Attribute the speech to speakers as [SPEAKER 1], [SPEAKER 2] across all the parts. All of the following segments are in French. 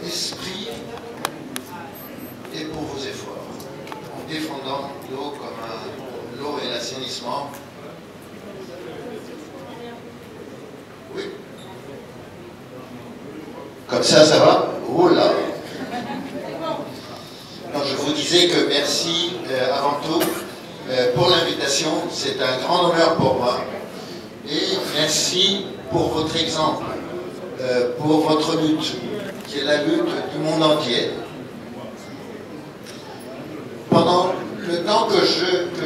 [SPEAKER 1] esprit et pour vos efforts, en défendant l'eau comme l'eau et l'assainissement. Oui. Comme ça va? Oh là! Non, je vous disais que merci avant tout pour l'invitation. C'est un grand honneur pour moi. Et merci pour votre exemple, pour votre lutte, qui est la lutte du monde entier. Pendant le temps que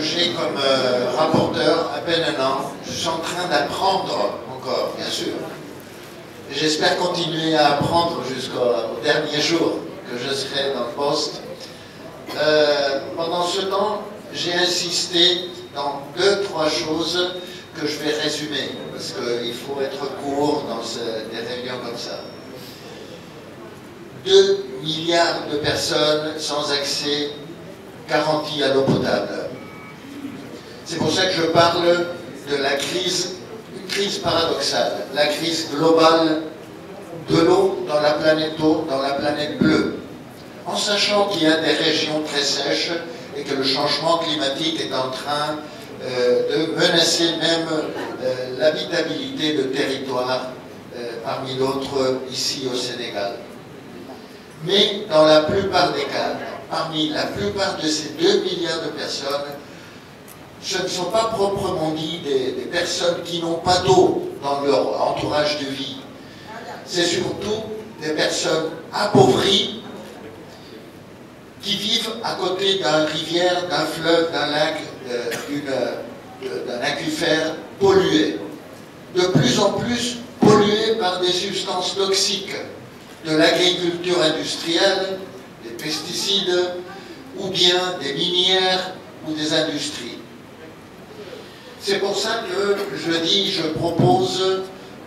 [SPEAKER 1] j'ai comme rapporteur, à peine un an, je suis en train d'apprendre encore, bien sûr. Et j'espère continuer à apprendre jusqu'au dernier jour que je serai dans le poste. Pendant ce temps, j'ai insisté dans 2-3 choses que je vais résumer, parce qu'il faut être court dans des réunions comme ça. 2 milliards de personnes sans accès garanti à l'eau potable. C'est pour ça que je parle de la crise, une crise paradoxale, la crise globale de l'eau dans la planète eau, dans la planète bleue, en sachant qu'il y a des régions très sèches et que le changement climatique est en train de menacer même l'habitabilité de territoires, parmi d'autres ici au Sénégal. Mais dans la plupart des cas, parmi la plupart de ces 2 milliards de personnes, ce ne sont pas proprement dit des personnes qui n'ont pas d'eau dans leur entourage de vie. C'est surtout des personnes appauvries qui vivent à côté d'une rivière, d'un fleuve, d'un lac, d'un aquifère pollué. De plus en plus pollué par des substances toxiques de l'agriculture industrielle, des pesticides, ou bien des minières ou des industries. C'est pour ça que je propose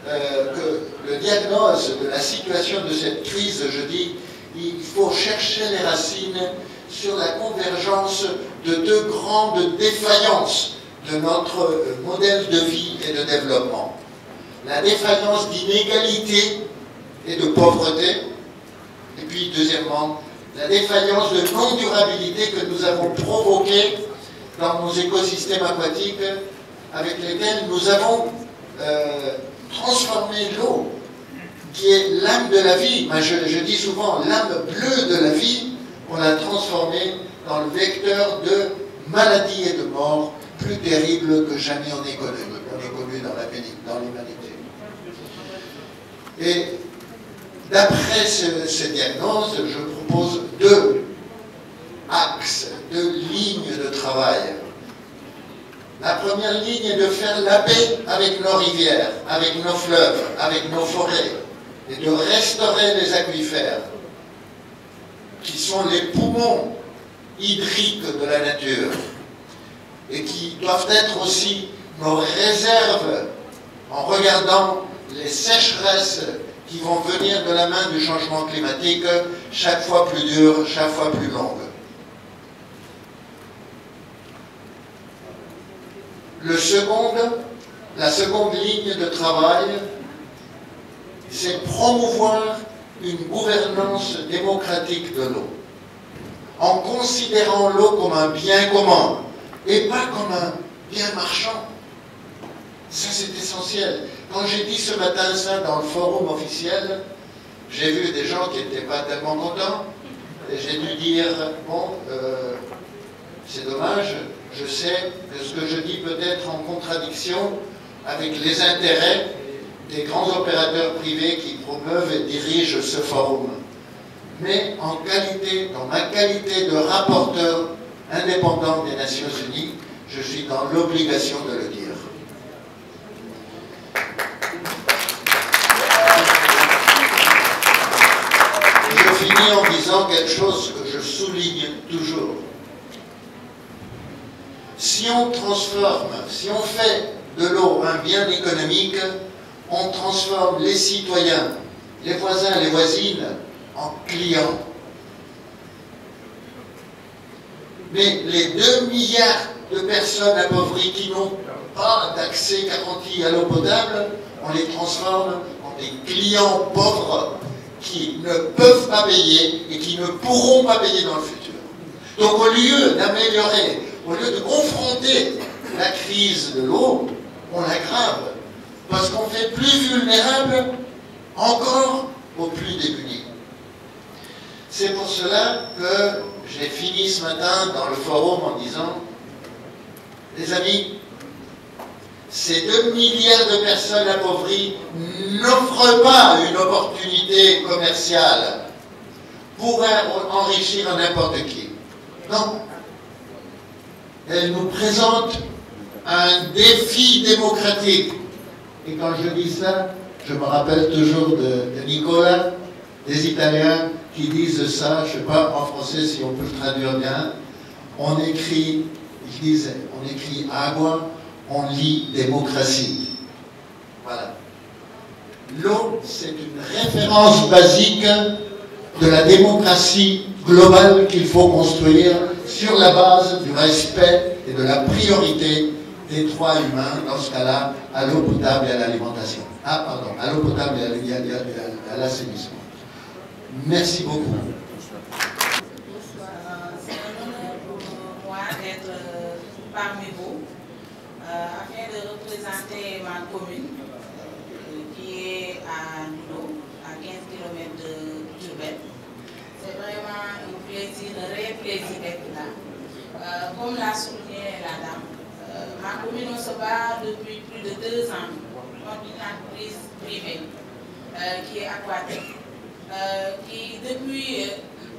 [SPEAKER 1] que le diagnostic de la situation de cette crise, je dis, il faut chercher les racines sur la convergence de 2 grandes défaillances de notre modèle de vie et de développement. La défaillance d'inégalité et de pauvreté, et puis deuxièmement, la défaillance de non-durabilité que nous avons provoquée dans nos écosystèmes aquatiques avec lesquels nous avons transformé l'eau, qui est l'âme de la vie. Moi, je dis souvent l'âme bleue de la vie, on l'a transformée dans le vecteur de maladies et de morts plus terribles que jamais on ait connu dans l'humanité. Et d'après ce diagnostic, je propose 2 axes, 2 lignes de travail. La première ligne est de faire la paix avec nos rivières, avec nos fleuves, avec nos forêts, et de restaurer les aquifères, qui sont les poumons hydriques de la nature, et qui doivent être aussi nos réserves en regardant les sécheresses qui vont venir de la main du changement climatique, chaque fois plus dures, chaque fois plus longues. La seconde ligne de travail, c'est promouvoir une gouvernance démocratique de l'eau, en considérant l'eau comme un bien commun et pas comme un bien marchand. Ça, c'est essentiel. Quand j'ai dit ce matin ça dans le forum officiel, j'ai vu des gens qui n'étaient pas tellement contents, et j'ai dû dire, bon, c'est dommage, je sais que ce que je dis peut être en contradiction avec les intérêts des grands opérateurs privés qui promeuvent et dirigent ce forum. Mais dans ma qualité de rapporteur indépendant des Nations Unies, je suis dans l'obligation de le dire. Je finis en disant quelque chose que je souligne toujours. Si on transforme, si on fait de l'eau un bien économique, on transforme les citoyens, les voisins, les voisines en clients. Mais les 2 milliards de personnes appauvries qui n'ont pas d'accès garanti à l'eau potable, on les transforme en des clients pauvres qui ne peuvent pas payer et qui ne pourront pas payer dans le futur. Donc au lieu d'améliorer, au lieu de confronter la crise de l'eau, on l'aggrave, parce qu'on fait plus vulnérable encore aux plus démunis. C'est pour cela que j'ai fini ce matin dans le forum en disant, les amis, ces 2 milliards de personnes appauvries n'offrent pas une opportunité commerciale pour enrichir n'importe qui. Non. Elles nous présentent un défi démocratique. Et quand je dis ça, je me rappelle toujours de Nicolas, des Italiens qui disent ça, je ne sais pas en français si on peut le traduire bien. On écrit, ils disent, on écrit agua, on lit démocratie. Voilà. L'eau, c'est une référence basique de la démocratie globale qu'il faut construire sur la base du respect et de la priorité des droits humains, dans ce cas-là, à l'eau potable et à l'alimentation. Ah, pardon, à l'eau potable et à l'assainissement. Merci beaucoup.
[SPEAKER 2] C'est un honneur pour moi d'être parmi vous, afin de représenter ma commune, qui est à Nulo, à 15 km de Diourbel. C'est vraiment un réel plaisir d'être là. Comme l'a souligné la dame, ma commune se bat depuis plus de 2 ans contre une entreprise privée qui est Aquatec, qui depuis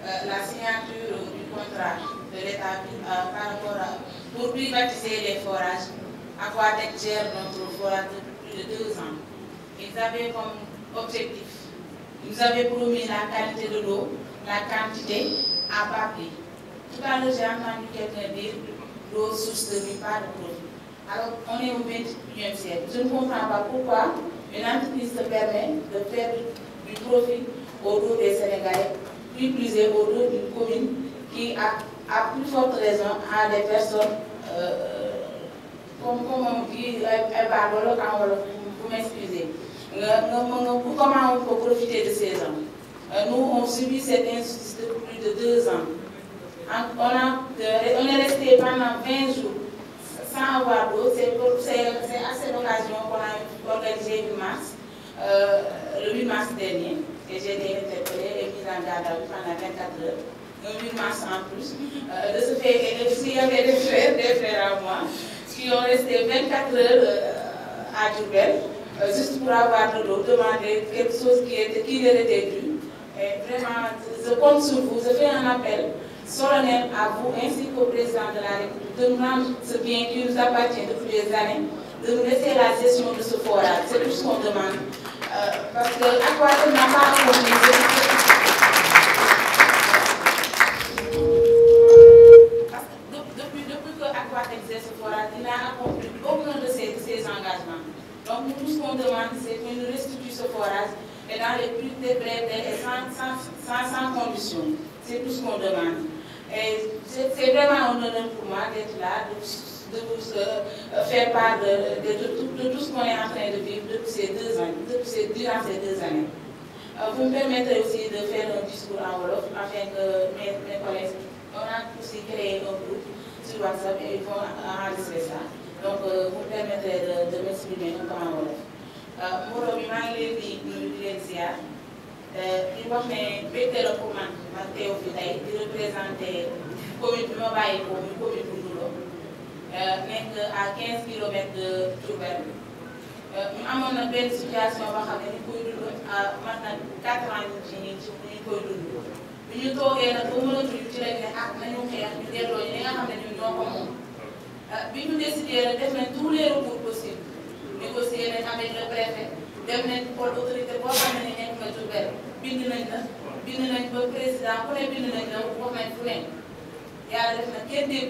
[SPEAKER 2] la signature du contrat de l'État par rapport pour privatiser les forages, Aquatec gère notre forage depuis plus de 2 ans. Ils avaient comme objectif, ils avaient promis la qualité de l'eau, la quantité à bas prix. Tout à l'heure, j'ai entendu quelqu'un dire l'eau source de vie, pas de profit. Alors, on est au 21e siècle. Je ne comprends pas pourquoi une entreprise se permet de faire du profit au dos des Sénégalais, puis plus au dos d'une commune qui, à plus forte raison, a des personnes, comme on dit, vous m'excusez. Comment on peut profiter de ces gens? Nous, on subit cette injustice depuis plus de 2 ans. On est resté pendant 20 jours sans avoir d'eau. C'est à cette occasion qu'on a organisé le 8 mars dernier. Et j'ai été interpellée et mise en garde pendant 24 heures. Le 8 mars en plus. De ce fait, il y avait des frères à moi qui ont resté 24 heures à Diourbel, juste pour avoir de l'eau, demander quelque chose qui leur était dû. Et vraiment, je compte sur vous, je fais un appel solennel à vous ainsi qu'au président de la République de nous rendre ce bien qui nous appartient depuis des années, de nous laisser la gestion de ce forage. C'est tout ce qu'on demande. Parce que Aquatec n'a pas accompli. Depuis que Aquatec exerce ce forage, il n'a accompli aucun de ses engagements. Donc nous, tout ce qu'on demande, c'est qu'il nous restitue ce forage et dans les plus brefs délais et sans condition. C'est tout ce qu'on demande. Et c'est vraiment un honneur pour moi d'être là, de vous faire part de tout ce qu'on est en train de vivre depuis ces 2 ans, durant ces 2 années. Vous me permettrez aussi de faire un discours en Wolof afin que mes collègues, on a aussi créé un groupe sur WhatsApp et ils vont enregistrer ça. Donc vous me permettrez de m'exprimer un peu en Wolof. Moro bi maa ngi leen di nuyu di leen ziar di wax ne mbégte la pour man ma teew fi tey di représenté commune bi ma bàyyi ko muy commune bu Ndoulo nekk à 15 km de Diourbel. ñu amoon na benn situation boo xam ne ñu koy dund mat na 4 ans ñu koy dund. bi ñu toogee nag ba mënatuñu ci lañ ne nañu xeex ñu delloo ñu li nga xam ne ñun ñoo ko moom. bi ñu décidé nag def nañ tous les recours possibles. négocier nañ avec le préfet dem nañ pour autorité boo xam ne nekk na Diourbel bind nañ ba président ku ne bind nañ la wax nañ fu ne yàlla def na kenn dégg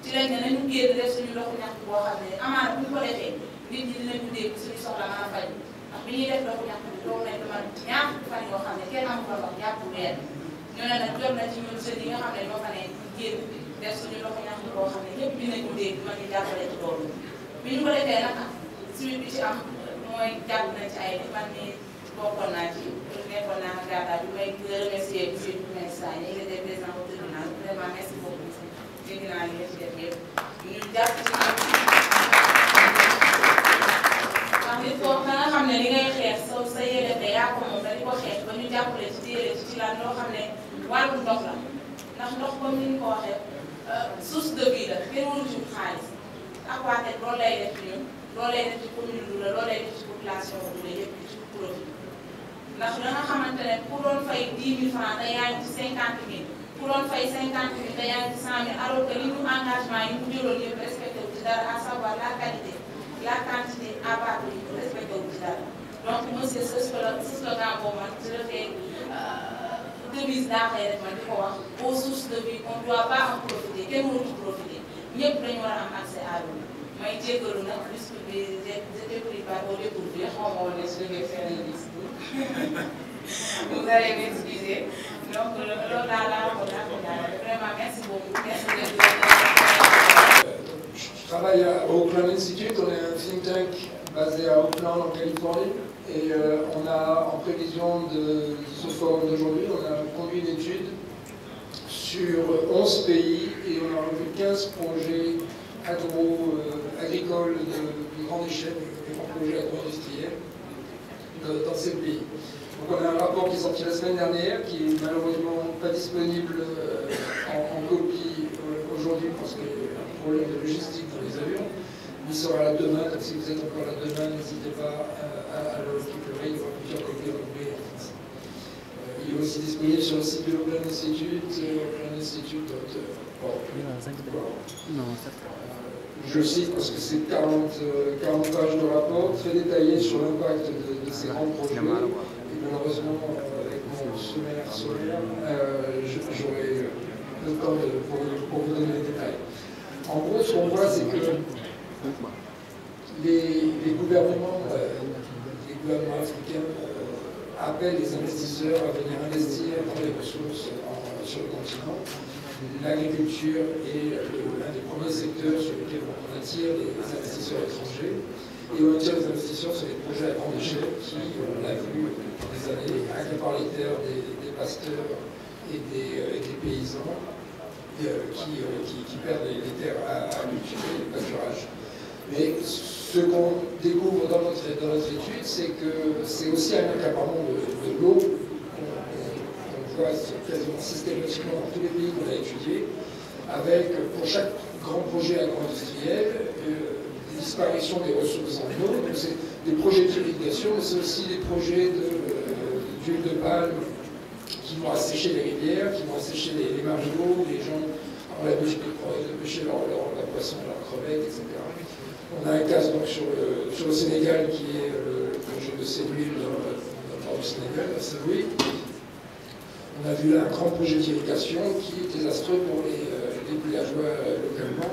[SPEAKER 2] ci lañ ne nañu génn def suñu doxu ñaxtu boo xam ne amaana bu ñu ko defee nit ñi dinañu dégg suñu soxla mën a faj ndax bi ñuy def doxu ñaxtu bi toog nañ dama ñaar fan yoo xam ne kenn amu ko wax jàpp weer ñu ne nag jot na ci ñun seen yi nga xam ne ñoo fa ne génn def suñu doxu ñaxtu boo xam ne ñëpp dinañu dégg ma ñu jàppale ci loolu bi ñu ko defee nag suñu bi ci am mooy jàpp nañ ci ay man ni bokkoon naa ci nekkoon naa en garde bi may remercier monsieur Diouf Sagne il était présent au tribunal vraiment merci beaucoup monsieur dégg naa li nga ci def yëpp ñu jàpp ci ndax nit ko nga xam ne li ngay xeex sa yéene te yaa ko moom da di ko xeex ba ñu jàppale ci téere ci lan loo xam ne wàllu ndox la ndax ndox comme ni ñu ko waxee source de vie la kenn mënu ci xaalis Aquatech loolu lay def ci ñun loolu lay def ci commune Louga loolu lay def ci population Louga yëpp ci profit ndax da nga xamante ne ku doon fay 10 000 francs te yaa ngi ci 50 000 ku doon fay 50 000 te yaa ngi ci 100 000 alors que li ñu engagement yi mu jëloon yëpp respecté wu ci dara à savoir la qualité la quantité abattu yi respecté wu ci dara donc monsieur ce slogan boobu man je le fais devise daa xëy rek man di ko wax aux sources de vie on doit pas en profiter kenn mënu ci profiter ñëpp dañu war a am accès à l'eau may jéggalu nag puisque j'étais pris par au dépourvu xaw ma woon ne je devais faire une liste vous allez m'excuser donc loolu daal laa ko vraiment merci beaucoup merci de
[SPEAKER 3] Je travaille à Oakland Institute, on est un think tank basé à Oakland en Californie et on a en prévision de ce forum d'aujourd'hui, on a conduit une étude sur 11 pays et on a revu 15 projets agricoles de grande échelle, des grands projets agro-industriels dans ces pays. Donc on a un rapport qui est sorti la semaine dernière, qui est malheureusement pas disponible en copie aujourd'hui parce qu'il y a un problème de logistique dans les avions. Il sera là demain, donc si vous êtes encore là demain, n'hésitez pas à le récupérer, il y aura plusieurs copies en anglais et en français. Il est aussi disponible sur le site de l'Oakland Institute, je cite parce que c'est 40 pages de rapport très détaillé sur l'impact de ces grands projets. Et malheureusement, avec mon sommaire j'aurai le temps pour vous donner les détails. En gros, ce qu'on voit, c'est que les gouvernements africains appellent les investisseurs à venir investir dans les ressources sur le continent. L'agriculture est l'un des premiers secteurs sur lesquels on attire les investisseurs étrangers. Et on attire les investisseurs sur des projets à grande échelle qui, on l'a vu depuis des années, accaparent les terres des pasteurs et des paysans qui perdent les terres à cultiver, le pâturage. Mais ce qu'on découvre dans notre étude, c'est que c'est aussi un accaparement de l'eau qu'on voit quasiment systématiquement dans tous les pays qu'on a étudiés, avec pour chaque grand projet agro-industriel des disparitions des ressources en eau. Donc c'est des projets d'irrigation, mais c'est aussi des projets d'huile de palme qui vont assécher les rivières, qui vont assécher les marginaux, les gens ont l'habitude de pêcher leur poisson, leur crevette, etc. On a un cas donc, sur le Sénégal qui est le projet de Sélouille dans le nord du Sénégal, à Saint-Louis. On a vu là un grand projet d'irrigation qui est désastreux pour les villageois localement.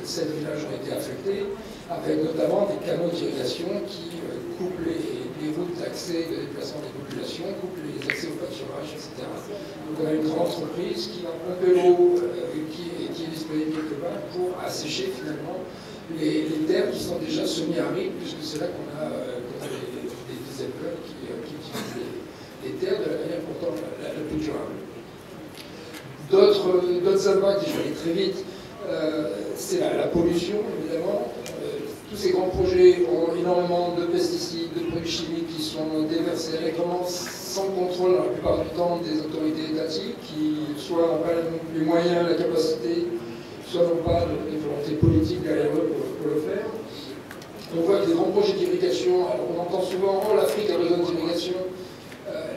[SPEAKER 3] 7 villages ont été affectés, avec notamment des canaux d'irrigation qui coupent les routes d'accès et de déplacement des populations, coupent les accès au pâturage, etc. Donc on a une grande entreprise qui va pomper l'eau qui est disponible quelque part pour assécher finalement les terres qui sont déjà semi-arides, puisque c'est là qu'on a des éleveurs qui utilisent les terres de la manière pourtant la plus durable. D'autres impacts, je vais aller très vite, c'est la pollution, évidemment. Tous ces grands projets ont énormément de pesticides, de produits chimiques qui sont déversés régulièrement sans contrôle la plupart du temps des autorités étatiques qui soit n'ont pas les moyens, la capacité, soit n'ont pas de volonté politique derrière eux pour le faire. On voit que les grands projets d'irrigation, alors on entend souvent « Oh, l'Afrique a besoin d'irrigation ».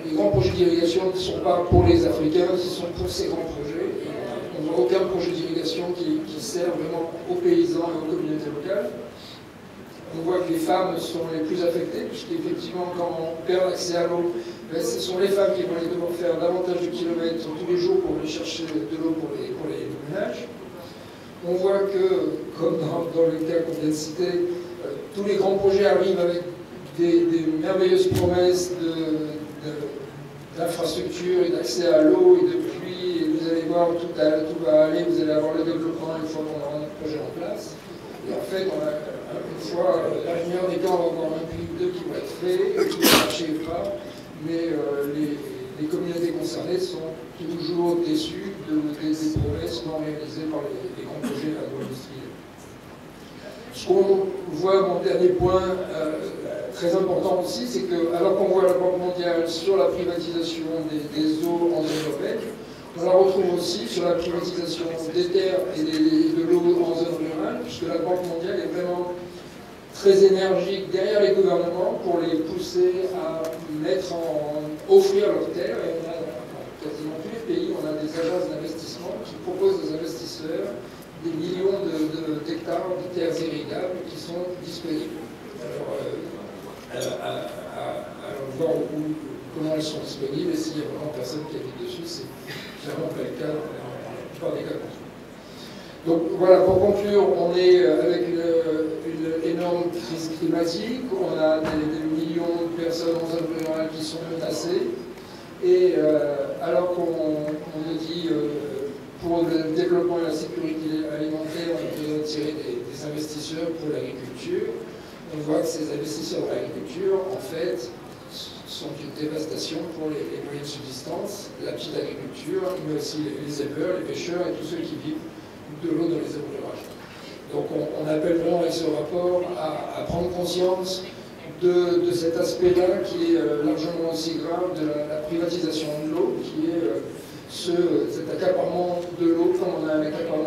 [SPEAKER 3] Les grands projets d'irrigation ne sont pas pour les Africains, ce sont pour ces grands projets. On ne voit aucun projet d'irrigation qui sert vraiment aux paysans et aux communautés locales. On voit que les femmes sont les plus affectées, puisqu'effectivement, quand on perd l'accès à l'eau, ce sont les femmes qui vont aller devoir faire davantage de kilomètres tous les jours pour aller chercher de l'eau pour les ménages. On voit que, comme dans le cas qu'on vient de citer, tous les grands projets arrivent avec des merveilleuses promesses d'infrastructures et d'accès à l'eau et de pluie, et vous allez voir, tout va aller, vous allez avoir le développement une fois qu'on aura notre projet en place. Et en fait, une fois, la meilleure des cas, on va avoir un puits ou deux qui vont être faits, qui vont marcher n'arrive pas, mais les communautés concernées sont toujours déçues des promesses non réalisées par les grands projets agro-industriels. Ce qu'on voit, mon dernier point très important aussi, c'est que alors qu'on voit la Banque mondiale sur la privatisation des eaux en zone urbaine, on la retrouve aussi sur la privatisation des terres et de l'eau en zone rurale, puisque la Banque mondiale est vraiment très énergique derrière les gouvernements pour les pousser à offrir leurs terres. Et on a, dans quasiment tous les pays, on a des agences d'investissement qui proposent aux investisseurs des millions d'hectares de terres irrigables qui sont disponibles. Alors, à voir comment elles sont disponibles et s'il y a vraiment personne qui habite dessus, c'est clairement pas le cas dans la plupart des cas. Donc voilà, pour conclure, on est avec une énorme crise climatique, on a des millions de personnes en zone rurale qui sont menacées, et alors qu'on nous dit pour le développement et la sécurité alimentaire, on a besoin de tirer des investisseurs pour l'agriculture, on voit que ces investisseurs dans l'agriculture, en fait, sont une dévastation pour les moyens de subsistance, la petite agriculture, mais aussi les éleveurs, les pêcheurs et tous ceux qui vivent de l'eau dans les zones rurales. Donc on appelle vraiment avec ce rapport à prendre conscience de cet aspect-là qui est largement aussi grave de la privatisation de l'eau, qui est cet accaparement de l'eau, comme on a un accaparement